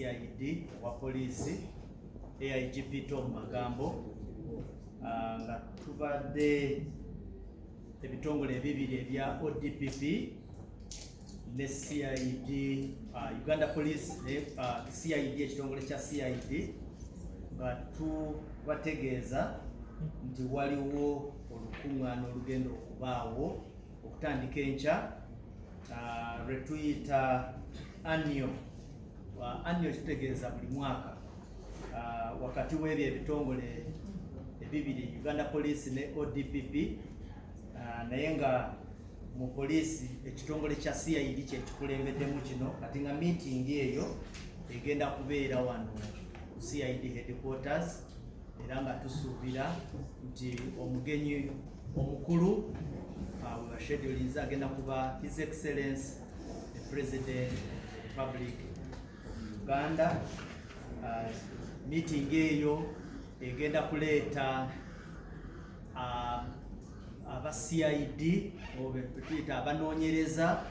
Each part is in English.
CID wa polisi AIGP Tom Magambo nga tubadde ebitongole ebibiri ebya ODPP ne CID Uganda Police ne CID ekitongole kya CID nga tubategeeza nti waliwo olukungaana olugenda okubaawo okutandika enkya lwe tuyita annual kitegeeza buli mwaka wakati w'ebyo ebitongole ebibiri Uganda Police ne ODPP naye nga mu polisi ekitongole kya CID kyekikulembeddemu kino kati nga meeting eyo egenda kubeera wano ku CID headquarters era nga tusuubira nti omugenyi omukulu webasheduliza agenda kuba His Excellency the President of the Republic of Uganda. Meeting eyo egenda kuleeta aba CID tuyita abanoonyereza,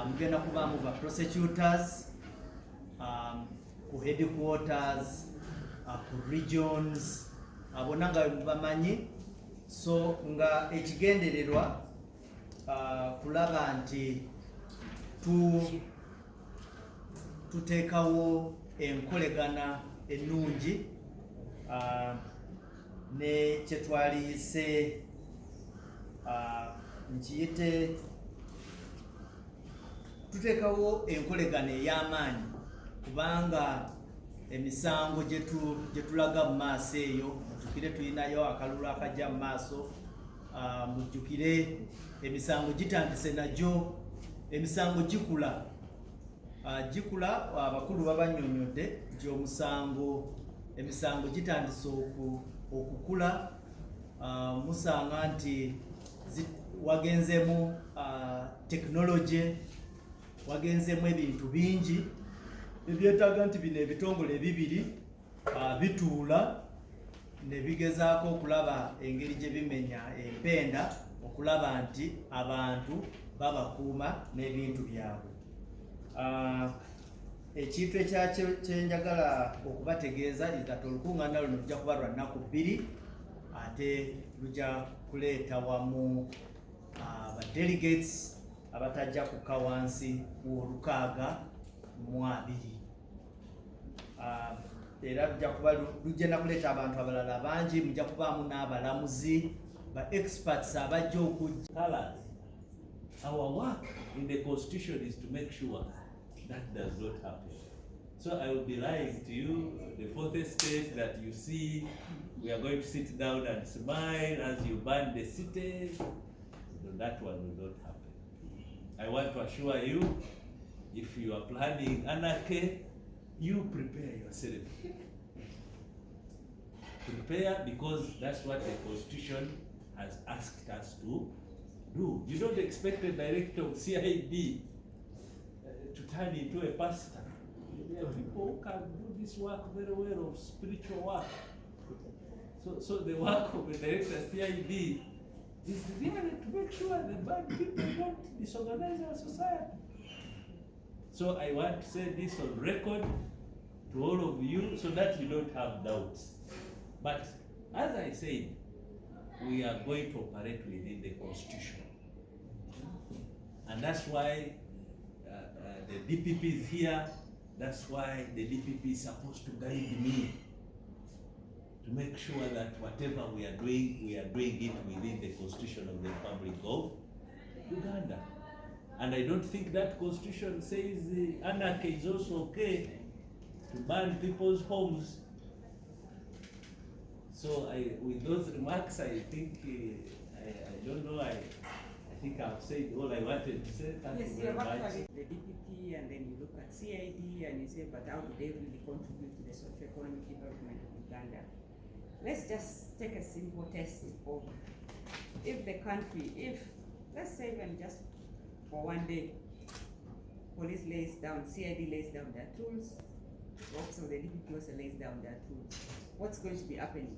mugenda kubaamu ba prosecutors ku headquarters, ku regions, abona nga bamanyi. So nga ekigendererwa kulaba nti tuteekawo enkolegana ennungi ne kyetwaliyise nkiyite tuteekawo enkolegana ey'amaanyi kubanga emisango gye tulaga mu maaso eyo, mujjukire tulinayo akalulu akajja mu maaso, mujjukire emisango gitandise nagyo, emisango gikula abakulu babanyonyodde nti emisango gitandise okukula. Musanga nti wagenzemu technology, wagenzemu ebintu bingi ebyetaaga nti bino ebitongole ebibiri bituula ne bigezaako okulaba engeri gye bimenya empenda okulaba nti abantu babakuuma n'ebintu byabwe. Ekintu ekyenjagala okubategeeza izati olukungaana luno lujja kuba lwa nnaku 2 ate lujja kuleeta wamu delegates abatajja kukka wansi w620. Era lujja na kuleeta abantu abalala bangi, mujja kubaamu n'abalamuzi ba experts abajja okujja. Our work in the constitution is to make sure that does not happen. So I will be lying to you, the fourth estate that you see, we are going to sit down and smile as you burn the city. No, that one will not happen. I want to assure you, if you are planning anarchy, you prepare yourself. Prepare, because that's what the constitution has asked us to do. You don't expect the director of CID to turn into a pastor. There are people who can do this work very well, of spiritual work. So the work of the director of CID is really to make sure the bad people don't disorganize our society. So I want to say this on record to all of you so that you don't have doubts. But as I said, we are going to operate within the constitution. And that's why the DPP is here. That's why the DPP is supposed to guide me to make sure that whatever we are doing it within the constitution of the Republic of Uganda. And I don't think that constitution says anarchy is also okay to burn people's homes. So with those remarks, I think, I don't know, I think I've said all I wanted to say. Thank you very much. The DPP, and then you look at CID and you say, but how do they really contribute to the socio-economic development of Uganda? Let's just take a simple test of if the country, let's say even just for one day, police lays down, CID lays down their tools, also the DPP also lays down their tools, what's going to be happening?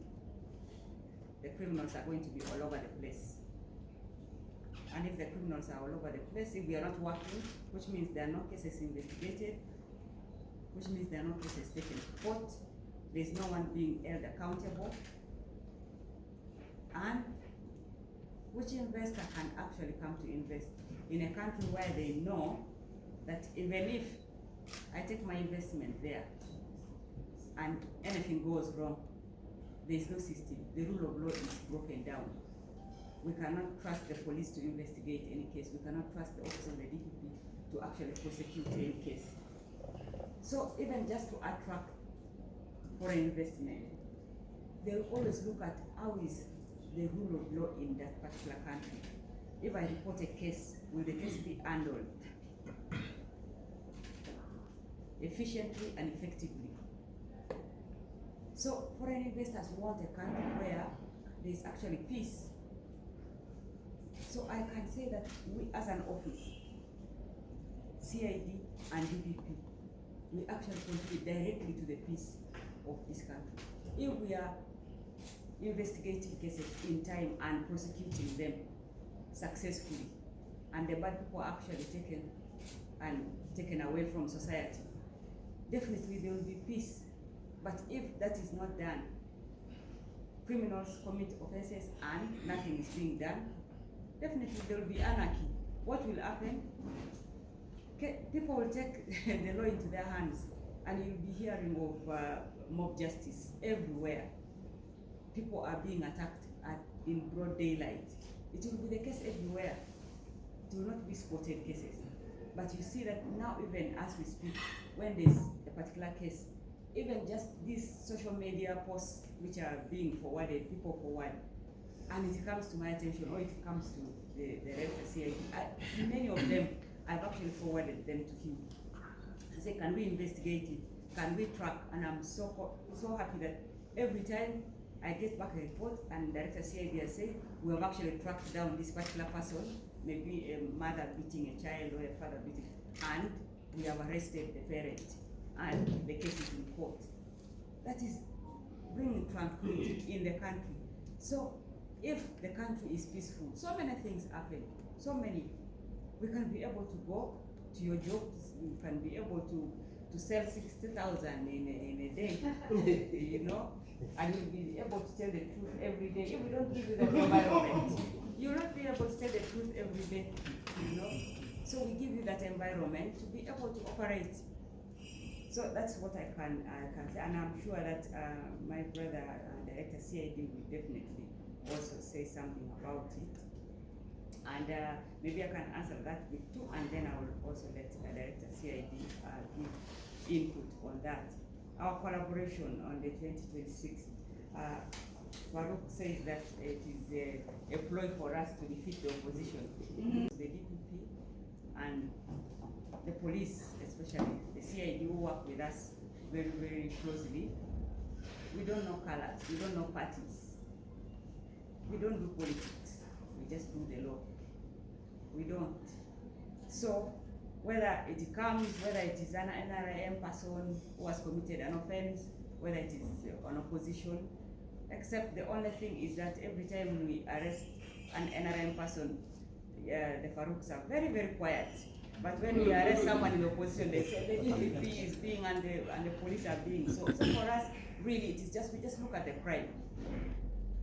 The criminals are going to be all over the place. And if the criminals are all over the place, if we are not working, which means there are no cases investigated, which means there are no cases taken to court, there's no one being held accountable, and which investor can actually come to invest in a country where they know that even if I take my investment there and anything goes wrong, there's no system, the rule of law is broken down. We cannot trust the police to investigate any case. We cannot trust the office of the DPP to actually prosecute any case. So even just to attract foreign investment, they'll always look at how is the rule of law in that particular country. If I report a case, will the case be handled efficiently and effectively? So foreign investors want a country where there's actually peace. So I can say that we as an office, CID and DPP, we actually contribute directly to the peace of this country. If we are investigating cases in time and prosecuting them successfully, and the bad people are actually taken away from society, definitely there will be peace. But if that is not done, criminals commit offenses and nothing is being done, definitely there will be anarchy. What will happen? People will take the law into their hands, and you'll be hearing of mob justice everywhere. People are being attacked in broad daylight. It will be the case everywhere. It will not be spotted cases. But you see that now, even as we speak, when there's a particular case, even just these social media posts which are being forwarded, people forward, and it comes to my attention, or it comes to the director CID, many of them, I've actually forwarded them to him. I say, can we investigate it? Can we track? And I'm so happy that every time I get back a report and Director CID has said, we have actually tracked down this particular person, maybe a mother beating a child or a father beating, and we have arrested the parent, and the case is in court. That is bringing tranquility in the country. So if the country is peaceful, so many things happen, so many. We can be able to go to your jobs, you can be able to sell 60,000 in a day, you know, and you'll be able to tell the truth every day. If we don't give you that environment, you'll not be able to tell the truth every day, you know. So we give you that environment to be able to operate. So that's what I can say, and I'm sure that my brother, Director CID, will definitely also say something about it. And maybe I can answer that with two, and then I will also let Director CID give input on that. Our collaboration on the 2026, Farouk says that it is a ploy for us to defeat the opposition. The DPP and the police, especially the CID, who work with us very, very closely. We don't know colors, we don't know parties, we don't do politics, we just do the law. We don't. So whether it comes, whether it is an NRM person who has committed an offense, whether it is an opposition, except the only thing is that every time we arrest an NRM person, the Farouks are very, very quiet. But when we arrest someone in opposition, they say the DPP is being and the police are being. So for us, really, it is just, we just look at the crime.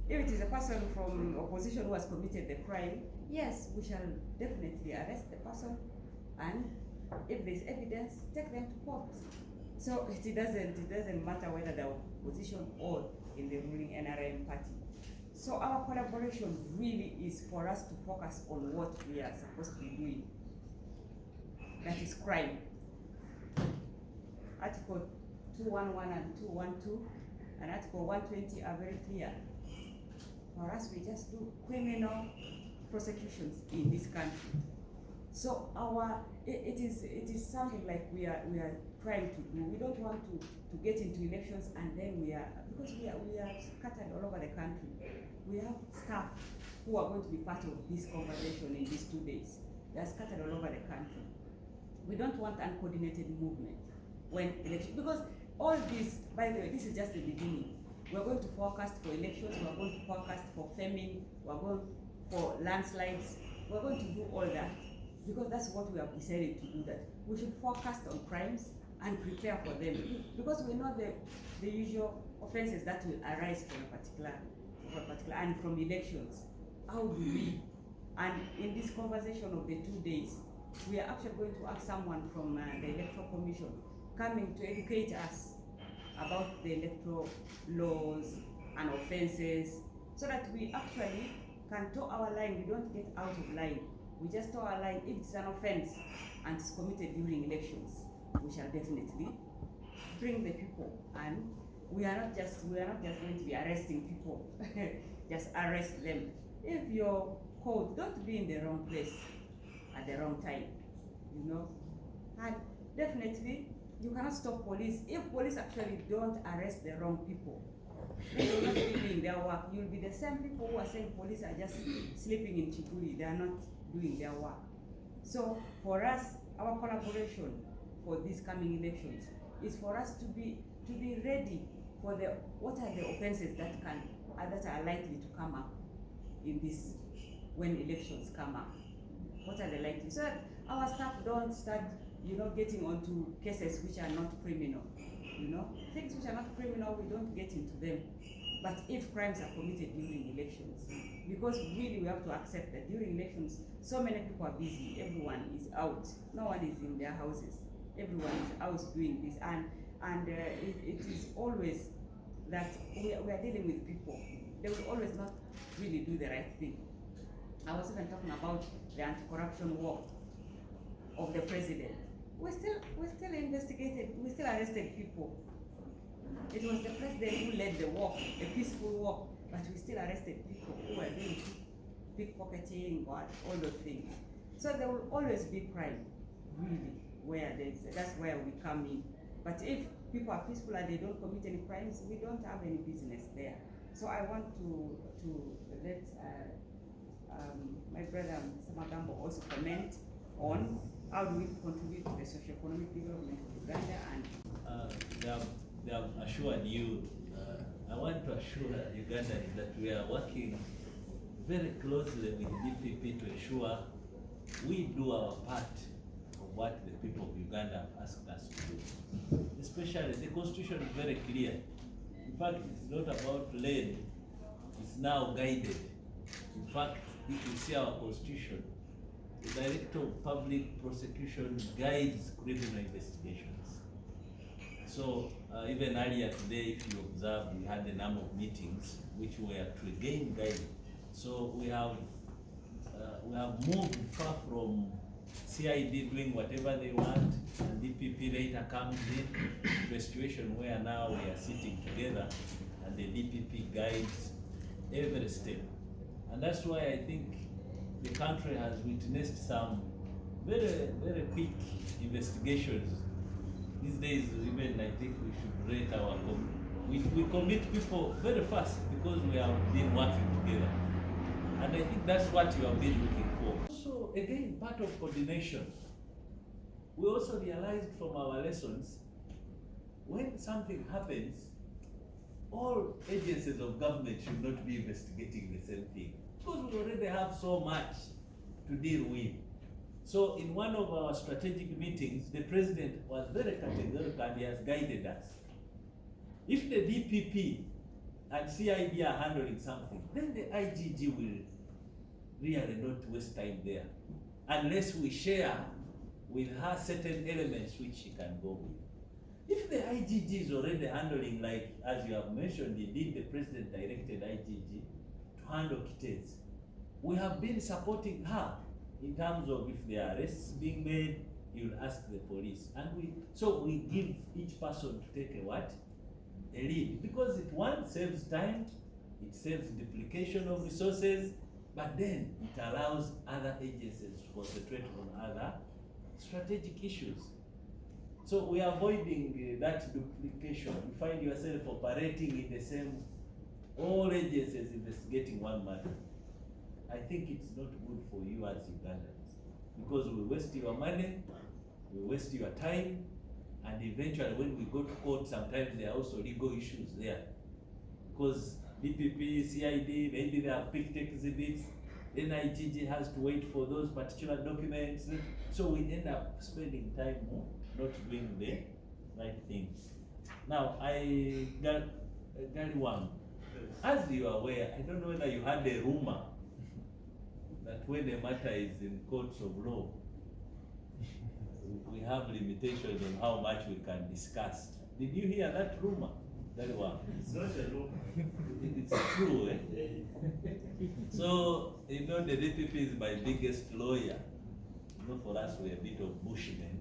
If it is a person from opposition who has committed the crime, yes, we shall definitely arrest the person, and if there's evidence, take them to court. So it doesn't matter whether the opposition or in the ruling NRM party. So our collaboration really is for us to focus on what we are supposed to be doing. That is crime. Article 211 and 212 and Article 120 are very clear. For us, we just do criminal prosecutions in this country. So it is something like we are trying to do. We don't want to get into elections and then because we are scattered all over the country. We have staff who are going to be part of this conversation in these 2 days. They are scattered all over the country. We don't want uncoordinated movement when election, because all this, by the way, this is just the beginning. We're going to forecast for elections, we're going to forecast for famine, we're going for landslides, we're going to do all that, because that's what we have decided to do, that we should forecast on crimes, and prepare for them, because we know the usual offenses that will arise from a particular and from elections. How do we? And in this conversation of the 2 days, we are actually going to ask someone from the Electoral Commission coming to educate us about the electoral laws and offenses, so that we actually can toe our line. We don't get out of line. We just toe our line. If it's an offense and it's committed during elections, we shall definitely bring the people, and we are not just going to be arresting people. Just arrest them. If you're caught, don't be in the wrong place at the wrong time, you know. And definitely, you cannot stop police. If police actually don't arrest the wrong people, they will not be doing their work. You'll be the same people who are saying police are just sleeping in Chikuri. They are not doing their work. So for us, our collaboration for these coming elections is for us to be ready for what are the offenses that are likely to come up in this when elections come up. What are the likely, so that our staff don't start, getting onto cases which are not criminal. Things which are not criminal, we don't get into them. But if crimes are committed during elections, because really we have to accept that during elections, so many people are busy, everyone is out, no one is in their houses, everyone is out doing this, and it is always that we are dealing with people. They will always not really do the right thing. I was even talking about the anti-corruption war of the president. We still investigated, we still arrested people. It was the president who led the war, the peaceful war, but we still arrested people who were doing pickpocketing or all those things. So there will always be crime, really, that's where we come in. But if people are peaceful and they don't commit any crimes, we don't have any business there. So I want to let my brother Samagamba also comment on how do we contribute to the socio-economic development of Uganda, and they have assured you. I want to assure Ugandans that we are working very closely with DPP to ensure we do our part of what the people of Uganda have asked us to do. Especially, the Constitution is very clear. In fact, it's not about lane, it's now guided. In fact, if you see our Constitution, the Director of Public Prosecution guides criminal investigations. So even earlier today, if you observe, we had a number of meetings which were to again guide. So we have moved far from CID doing whatever they want, and DPP later comes in to a situation where now we are sitting together and the DPP guides every step. And that's why I think the country has witnessed some very, very quick investigations. These days, even I think we should rate we commit people very fast because we have been working together. And I think that's what you have been looking for. Also, again, part of coordination. We also realized from our lessons, when something happens, all agencies of government should not be investigating the same thing, because we already have so much to deal with. So in one of our strategic meetings, the president was very categorical and he has guided us. If the DPP and CID are handling something, then the IGG will really not waste time there, unless we share with her certain elements which she can go with. If the IGG is already handling, like as you have mentioned, indeed the president directed IGG to handle Kitez, we have been supporting her in terms of if there are arrests being made, you'll ask the police. And we give each person to take a lead, because it saves time, it saves duplication of resources, but then it allows other agencies to concentrate on other strategic issues. So we are avoiding that duplication. You find yourself operating in the same, all agencies investigating one matter. I think it's not good for you as Ugandans, because we waste your money, we waste your time, and eventually when we go to court, sometimes there are also legal issues there. Because DPP, CID, maybe they have picked exhibits, then IGG has to wait for those particular documents. So we end up spending time not doing right thing. Now, Galiwang, as you are aware, I don't know whether you had a rumor that when a matter is in courts of law, we have limitations on how much we can discuss. Did you hear that rumor? Galiwang? It's not a rumor. It's true, eh? So, you know, the DPP is my biggest lawyer. You know, for us, we're a bit of bushmen.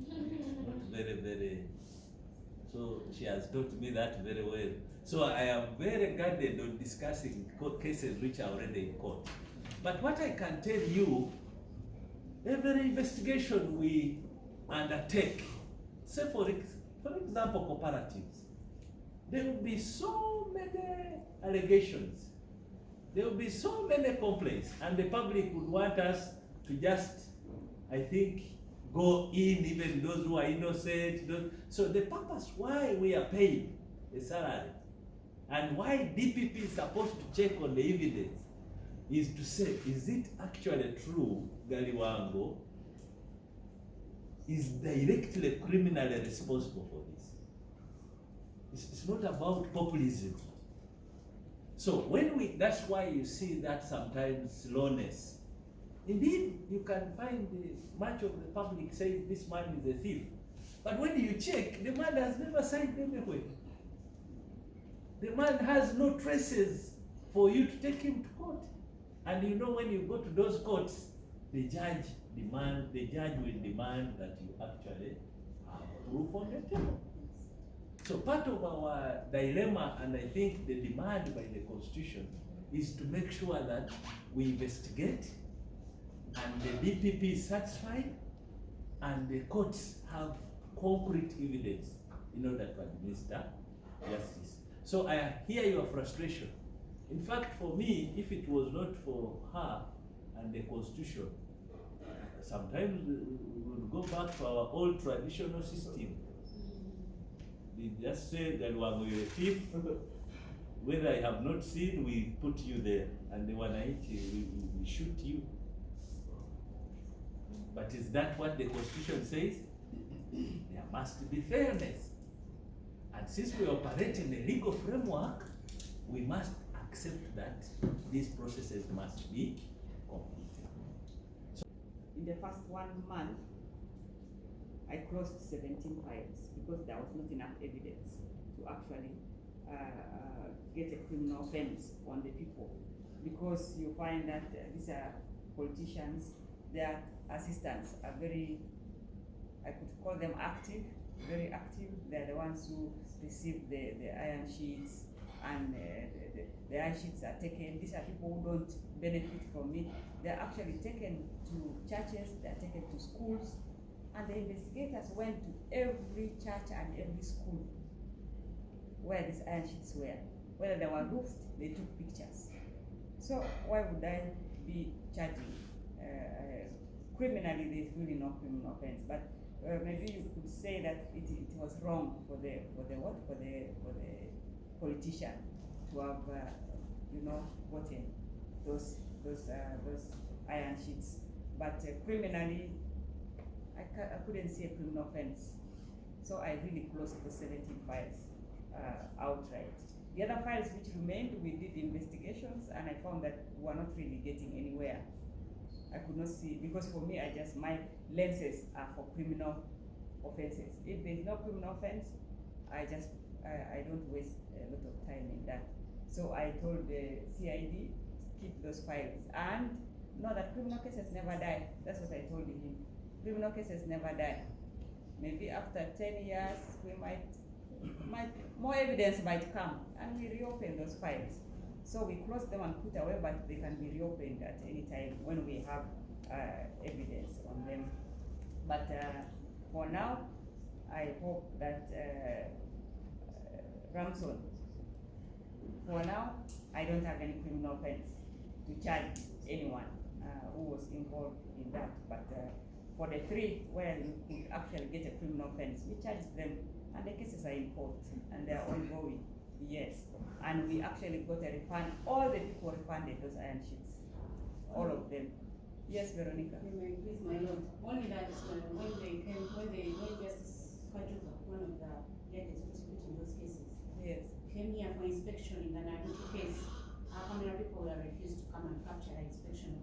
Not very. So, she has taught me that very well. So, I am very guarded on discussing court cases which are already in court. But what I can tell you, every investigation we undertake, say for example, cooperatives, there will be so many allegations. There will be so many complaints, and the public would want us to just, I think, go in, even those who are innocent. So the purpose why we are paying a salary and why DPP is supposed to check on the evidence is to say, is it actually true Galiwango is directly criminally responsible for this? It's not about populism. So when that's why you see that sometimes slowness. Indeed, you can find much of the public saying this man is a thief. But when you check, the man has never signed anywhere. The man has no traces for you to take him to court. And you know, when you go to those courts, the judge will demand that you actually have proof on the table. So part of our dilemma, and I think the demand by the Constitution, is to make sure that we investigate and the DPP is satisfied and the courts have concrete evidence in order to administer justice. So I hear your frustration. In fact, for me, if it was not for her and the Constitution, sometimes we would go back to our old traditional system. They just say that we are a thief. Whether I have not seen, we put you there, and the one we shoot you. But is that what the Constitution says? There must be fairness. And since we operate in a legal framework, we must accept that these processes must be completed. So, in the first 1 month, I closed 17 files because there was not enough evidence to actually get a criminal offense on the people. Because you find that these are politicians, their assistants are very, I could call them active, very active. They're the ones who receive the iron sheets, and the iron sheets are taken. These are people who don't benefit from it. They're actually taken to churches, they're taken to schools, and the investigators went to every church and every school where these iron sheets were. Whether they were roofed, they took pictures. So why would I be charging? Criminally, there's really no criminal offense, but maybe you could say that it was wrong for the politician to have gotten those iron sheets. But criminally, I couldn't see a criminal offense, so I really closed the 17 files outright. The other files which remained, we did investigations, and I found that we were not really getting anywhere. I could not see, because for me, my lenses are for criminal offenses. If there's no criminal offense, I don't waste a lot of time in that. So I told the CID, keep those files, and know that criminal cases never die. That's what I told him. Criminal cases never die. Maybe after 10 years, we might more evidence might come, and we reopen those files. So we close them and put away, but they can be reopened at any time when we have evidence on them. But for now, I hope that Ramson, for now, I don't have any criminal offense to charge anyone who was involved in that. But for the 3 where you could actually get a criminal offense, we charge them, and the cases are in court and they are ongoing. Yes, and we actually got a refund. All the people refunded those iron sheets, all of them. Yes, Veronica. Please, my lord. Only that when Justice Kajuga, one of the judges prosecuting those cases, Yes. came here for inspection in the Naruto case. How many people were refused to come and capture the inspection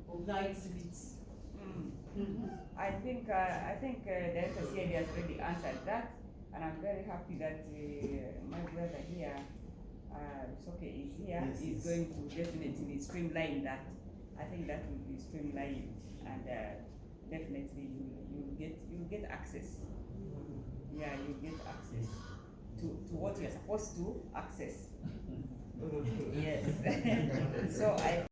of the exhibits? I think Director CID has already answered that, and I'm very happy that my brother here, Soke is here. Yes, He's yes. going to definitely streamline that. I think that will be streamlined, and definitely you'll get access. Yeah, you'll get access to what you're supposed to access. Yes. So I